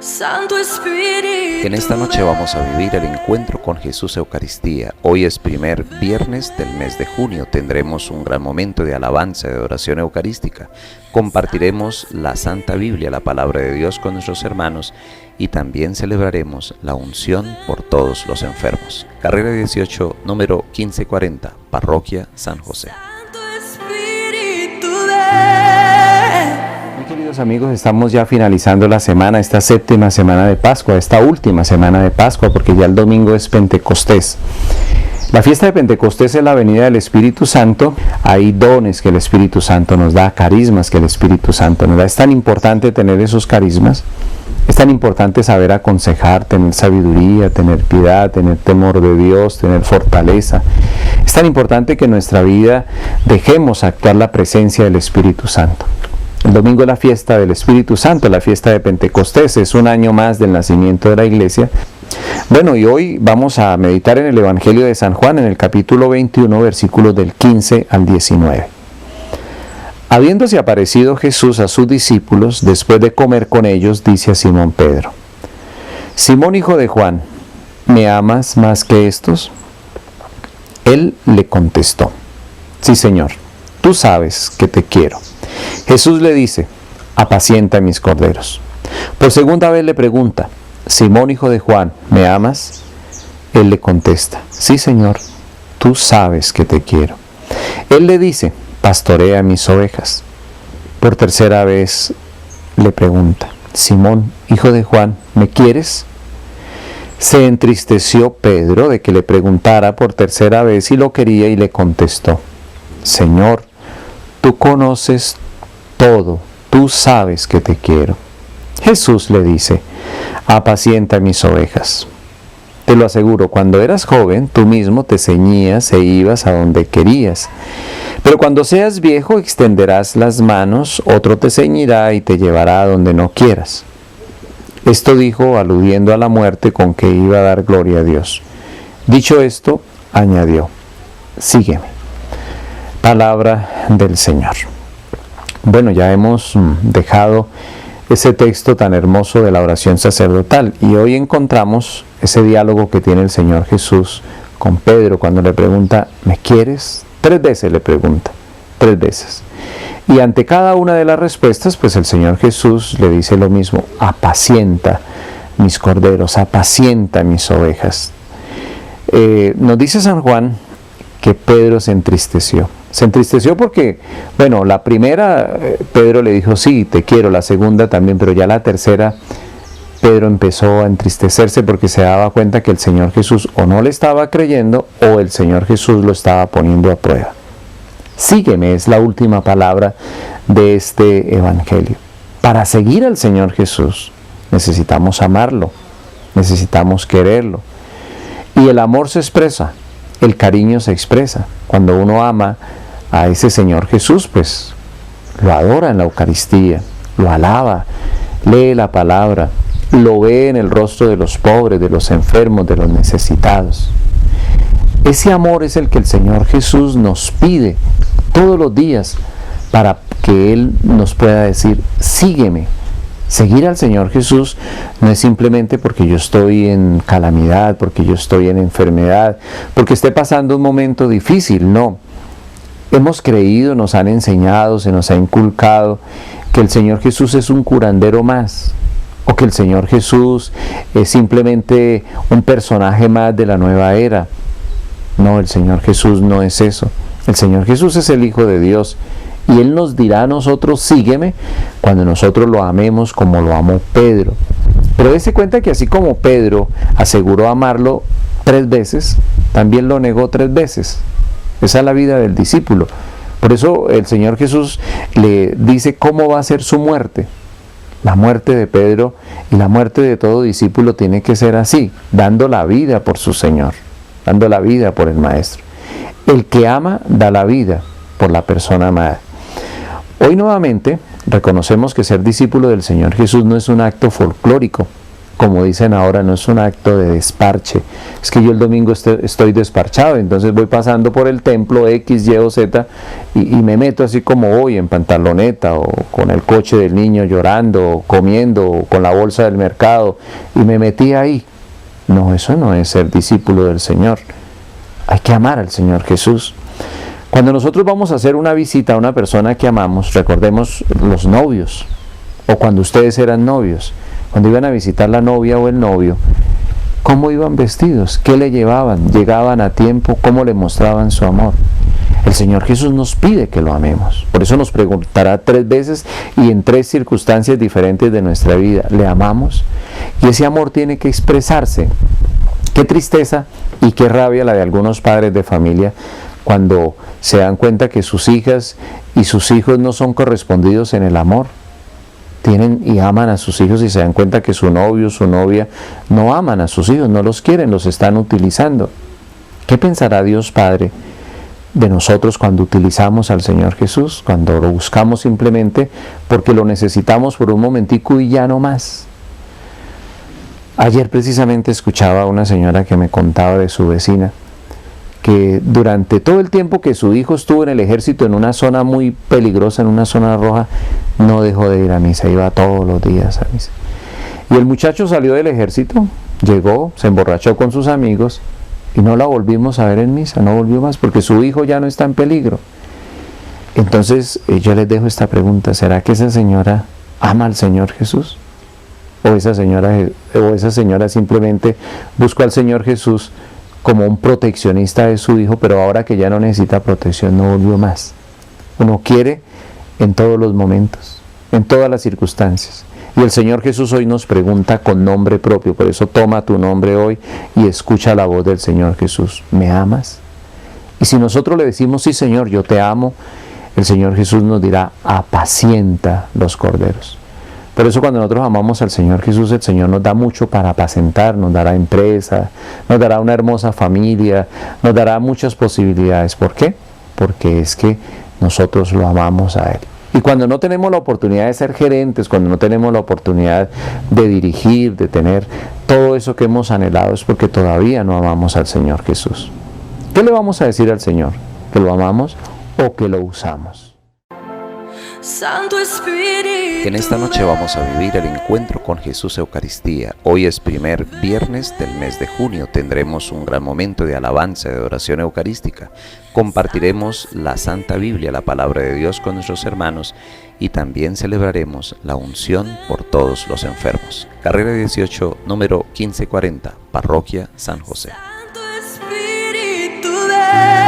Santo Espíritu. En esta noche vamos a vivir el encuentro con Jesús Eucaristía. Hoy es primer viernes del mes de junio. Tendremos un gran momento de alabanza, de oración eucarística. Compartiremos la Santa Biblia, la palabra de Dios, con nuestros hermanos y también celebraremos la unción por todos los enfermos. Carrera 18, número 1540, Parroquia San José. Santo Espíritu, ven. Muy queridos amigos, estamos ya finalizando la semana, esta séptima semana de Pascua, esta última semana de Pascua, porque ya el domingo es Pentecostés. La fiesta de Pentecostés es la venida del Espíritu Santo. Hay dones que el Espíritu Santo nos da, carismas que el Espíritu Santo nos da. Es tan importante tener esos carismas, es tan importante saber aconsejar, tener sabiduría, tener piedad, tener temor de Dios, tener fortaleza. Es tan importante que en nuestra vida dejemos actuar la presencia del Espíritu Santo. El domingo es la fiesta del Espíritu Santo, la fiesta de Pentecostés, es un año más del nacimiento de la Iglesia. Bueno, y hoy vamos a meditar en el Evangelio de San Juan, en el capítulo 21, versículos del 15 al 19. Habiéndose aparecido Jesús a sus discípulos, después de comer con ellos, dice a Simón Pedro: Simón, hijo de Juan, ¿me amas más que estos? Él le contestó: Sí, Señor, tú sabes que te quiero. Jesús le dice: apacienta mis corderos. Por segunda vez le pregunta: Simón, hijo de Juan, ¿me amas? Él le contesta: Sí, Señor, tú sabes que te quiero. Él le dice: pastorea mis ovejas. Por tercera vez le pregunta: Simón, hijo de Juan, ¿me quieres? Se entristeció Pedro de que le preguntara por tercera vez si lo quería y le contestó: Señor, tú conoces todo, tú sabes que te quiero. Jesús le dice: apacienta mis ovejas. Te lo aseguro, cuando eras joven, tú mismo te ceñías e ibas a donde querías. Pero cuando seas viejo, extenderás las manos, otro te ceñirá y te llevará a donde no quieras. Esto dijo aludiendo a la muerte con que iba a dar gloria a Dios. Dicho esto, añadió: sígueme. Palabra del Señor. Bueno, ya hemos dejado ese texto tan hermoso de la oración sacerdotal y hoy encontramos ese diálogo que tiene el Señor Jesús con Pedro cuando le pregunta: ¿me quieres? 3 veces le pregunta, 3 veces. Y ante cada una de las respuestas, pues el Señor Jesús le dice lo mismo: apacienta mis corderos, apacienta mis ovejas. Nos dice San Juan que Pedro se entristeció. Se entristeció porque, bueno, la primera Pedro le dijo: sí, te quiero, la segunda también, pero ya la tercera Pedro empezó a entristecerse porque se daba cuenta que el Señor Jesús o no le estaba creyendo o el Señor Jesús lo estaba poniendo a prueba. Sígueme es la última palabra de este Evangelio. Para seguir al Señor Jesús necesitamos amarlo, necesitamos quererlo. Y el amor se expresa, el cariño se expresa. Cuando uno ama a ese Señor Jesús, pues lo adora en la Eucaristía, lo alaba, lee la palabra, lo ve en el rostro de los pobres, de los enfermos, de los necesitados. Ese amor es el que el Señor Jesús nos pide todos los días para que Él nos pueda decir: sígueme. Seguir al Señor Jesús no es simplemente porque yo estoy en calamidad, porque yo estoy en enfermedad, porque esté pasando un momento difícil, no. Hemos creído, nos han enseñado, se nos ha inculcado que el Señor Jesús es un curandero más, o que el Señor Jesús es simplemente un personaje más de la nueva era. No, el Señor Jesús no es eso. El Señor Jesús es el Hijo de Dios. Y Él nos dirá a nosotros: sígueme, cuando nosotros lo amemos como lo amó Pedro. Pero dése cuenta que así como Pedro aseguró amarlo 3 veces, también lo negó 3 veces. Esa es la vida del discípulo. Por eso el Señor Jesús le dice cómo va a ser su muerte. La muerte de Pedro y la muerte de todo discípulo tiene que ser así, dando la vida por su Señor, dando la vida por el Maestro. El que ama da la vida por la persona amada. Hoy nuevamente reconocemos que ser discípulo del Señor Jesús no es un acto folclórico, como dicen ahora, no es un acto de desparche. Es que yo el domingo estoy desparchado, entonces voy pasando por el templo X, Y o Z y me meto así como voy, en pantaloneta o con el coche del niño llorando, o comiendo, o con la bolsa del mercado, y me metí ahí. No, eso no es ser discípulo del Señor. Hay que amar al Señor Jesús. Cuando nosotros vamos a hacer una visita a una persona que amamos, recordemos los novios, o cuando ustedes eran novios, cuando iban a visitar la novia o el novio, ¿cómo iban vestidos? ¿Qué le llevaban? ¿Llegaban a tiempo? ¿Cómo le mostraban su amor? El Señor Jesús nos pide que lo amemos. Por eso nos preguntará 3 veces y en 3 circunstancias diferentes de nuestra vida. ¿Le amamos? Y ese amor tiene que expresarse. Qué tristeza y qué rabia la de algunos padres de familia cuando se dan cuenta que sus hijas y sus hijos no son correspondidos en el amor. Tienen y aman a sus hijos y se dan cuenta que su novio, su novia no aman a sus hijos, no los quieren, los están utilizando. ¿Qué pensará Dios Padre de nosotros cuando utilizamos al Señor Jesús? Cuando lo buscamos simplemente porque lo necesitamos por un momentico y ya no más. Ayer precisamente escuchaba a una señora que me contaba de su vecina, que durante todo el tiempo que su hijo estuvo en el ejército, en una zona muy peligrosa, en una zona roja, no dejó de ir a misa, iba todos los días a misa. Y el muchacho salió del ejército, llegó, se emborrachó con sus amigos y no la volvimos a ver en misa, no volvió más porque su hijo ya no está en peligro. Entonces yo les dejo esta pregunta: ¿será que esa señora ama al Señor Jesús? ¿O esa señora simplemente buscó al Señor Jesús como un proteccionista de su hijo, pero ahora que ya no necesita protección, no volvió más? Uno quiere en todos los momentos, en todas las circunstancias. Y el Señor Jesús hoy nos pregunta con nombre propio, por eso toma tu nombre hoy y escucha la voz del Señor Jesús. ¿Me amas? Y si nosotros le decimos, sí Señor, yo te amo, el Señor Jesús nos dirá, apacienta los corderos. Por eso cuando nosotros amamos al Señor Jesús, el Señor nos da mucho para apacentar, nos dará empresa, nos dará una hermosa familia, nos dará muchas posibilidades. ¿Por qué? Porque es que nosotros lo amamos a Él. Y cuando no tenemos la oportunidad de ser gerentes, cuando no tenemos la oportunidad de dirigir, de tener todo eso que hemos anhelado, es porque todavía no amamos al Señor Jesús. ¿Qué le vamos a decir al Señor? ¿Que lo amamos o que lo usamos? Santo Espíritu. En esta noche vamos a vivir el encuentro con Jesús Eucaristía. Hoy es primer viernes del mes de junio. Tendremos un gran momento de alabanza, de adoración eucarística. Compartiremos la Santa Biblia, la palabra de Dios, con nuestros hermanos y también celebraremos la unción por todos los enfermos. Carrera 18, número 1540, Parroquia San José. Santo Espíritu, ven.